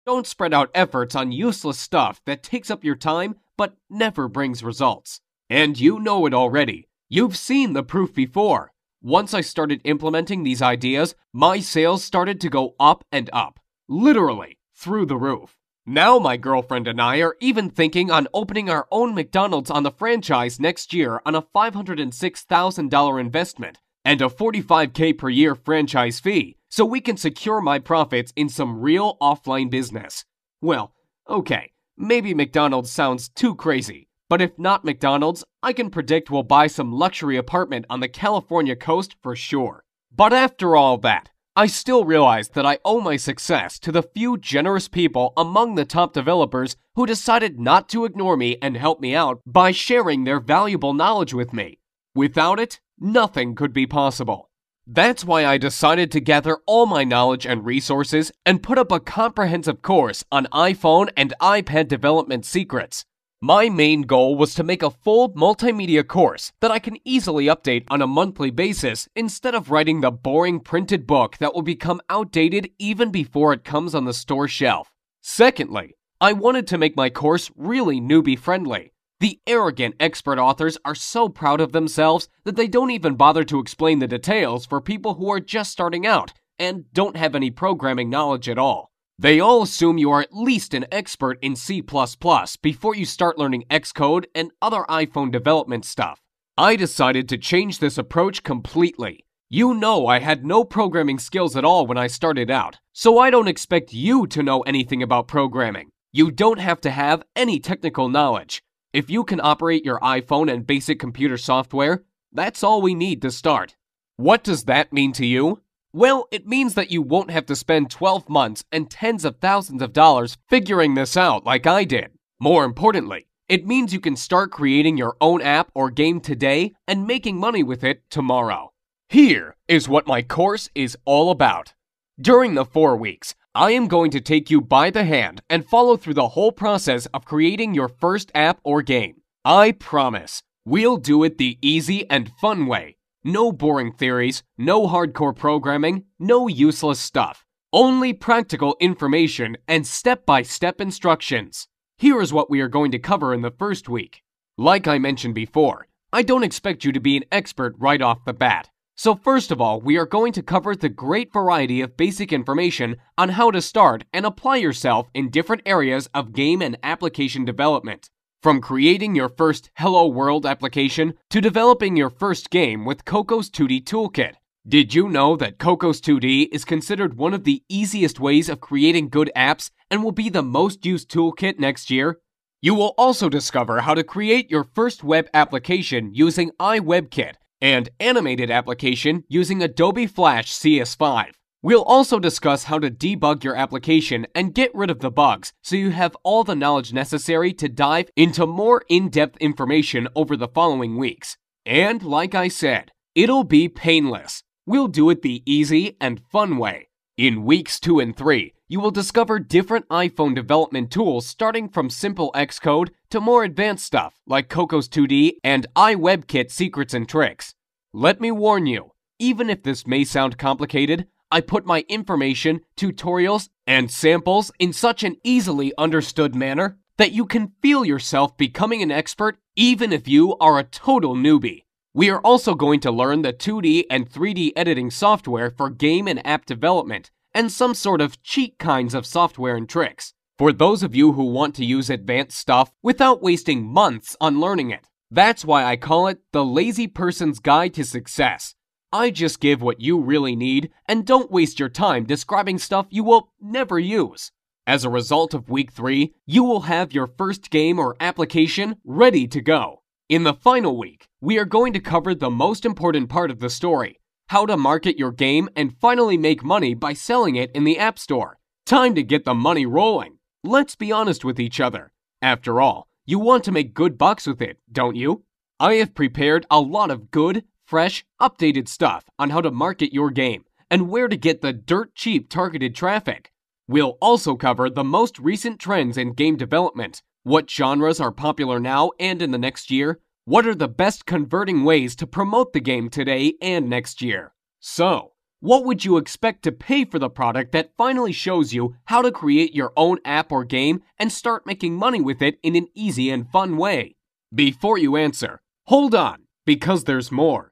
Don't spread out efforts on useless stuff that takes up your time but never brings results. And you know it already. You've seen the proof before. Once I started implementing these ideas, my sales started to go up and up. Literally, through the roof. Now my girlfriend and I are even thinking on opening our own McDonald's on the franchise next year on a $506,000 investment and a $45K per year franchise fee, so we can secure my profits in some real offline business. Well, okay, maybe McDonald's sounds too crazy, but if not McDonald's, I can predict we'll buy some luxury apartment on the California coast for sure. But after all that, I still realize that I owe my success to the few generous people among the top developers who decided not to ignore me and help me out by sharing their valuable knowledge with me. Without it, nothing could be possible. That's why I decided to gather all my knowledge and resources and put up a comprehensive course on iPhone and iPad development secrets. My main goal was to make a full multimedia course that I can easily update on a monthly basis instead of writing the boring printed book that will become outdated even before it comes on the store shelf. Secondly, I wanted to make my course really newbie-friendly. The arrogant expert authors are so proud of themselves that they don't even bother to explain the details for people who are just starting out and don't have any programming knowledge at all. They all assume you are at least an expert in C++ before you start learning Xcode and other iPhone development stuff. I decided to change this approach completely. You know I had no programming skills at all when I started out, so I don't expect you to know anything about programming. You don't have to have any technical knowledge. If you can operate your iPhone and basic computer software, that's all we need to start. What does that mean to you? Well, it means that you won't have to spend 12 months and tens of thousands of dollars figuring this out like I did. More importantly, it means you can start creating your own app or game today and making money with it tomorrow. Here is what my course is all about. During the 4 weeks, I am going to take you by the hand and follow through the whole process of creating your first app or game. I promise, we'll do it the easy and fun way. No boring theories, no hardcore programming, no useless stuff. Only practical information and step-by-step instructions. Here is what we are going to cover in the first week. Like I mentioned before, I don't expect you to be an expert right off the bat. So first of all, we are going to cover the great variety of basic information on how to start and apply yourself in different areas of game and application development. From creating your first Hello World application to developing your first game with Cocos 2D Toolkit. Did you know that Cocos 2D is considered one of the easiest ways of creating good apps and will be the most used toolkit next year? You will also discover how to create your first web application using iWebKit and animated application using Adobe Flash CS5. We'll also discuss how to debug your application and get rid of the bugs so you have all the knowledge necessary to dive into more in-depth information over the following weeks. And like I said, it'll be painless. We'll do it the easy and fun way. In weeks 2 and 3, you will discover different iPhone development tools starting from simple Xcode to more advanced stuff like Cocos 2D and iWebKit secrets and tricks. Let me warn you, even if this may sound complicated, I put my information, tutorials, and samples in such an easily understood manner that you can feel yourself becoming an expert even if you are a total newbie. We are also going to learn the 2D and 3D editing software for game and app development, and some sort of cheat kinds of software and tricks, for those of you who want to use advanced stuff without wasting months on learning it. That's why I call it the Lazy Person's Guide to Success. I just give what you really need and don't waste your time describing stuff you will never use. As a result of week 3, you will have your first game or application ready to go. In the final week, we are going to cover the most important part of the story, how to market your game and finally make money by selling it in the App Store. Time to get the money rolling. Let's be honest with each other. After all, you want to make good bucks with it, don't you? I have prepared a lot of good, fresh, updated stuff on how to market your game and where to get the dirt cheap targeted traffic. We'll also cover the most recent trends in game development, what genres are popular now and in the next year, what are the best converting ways to promote the game today and next year. So, What would you expect to pay for the product that finally shows you how to create your own app or game and start making money with it in an easy and fun way? Before you answer, hold on, because there's more.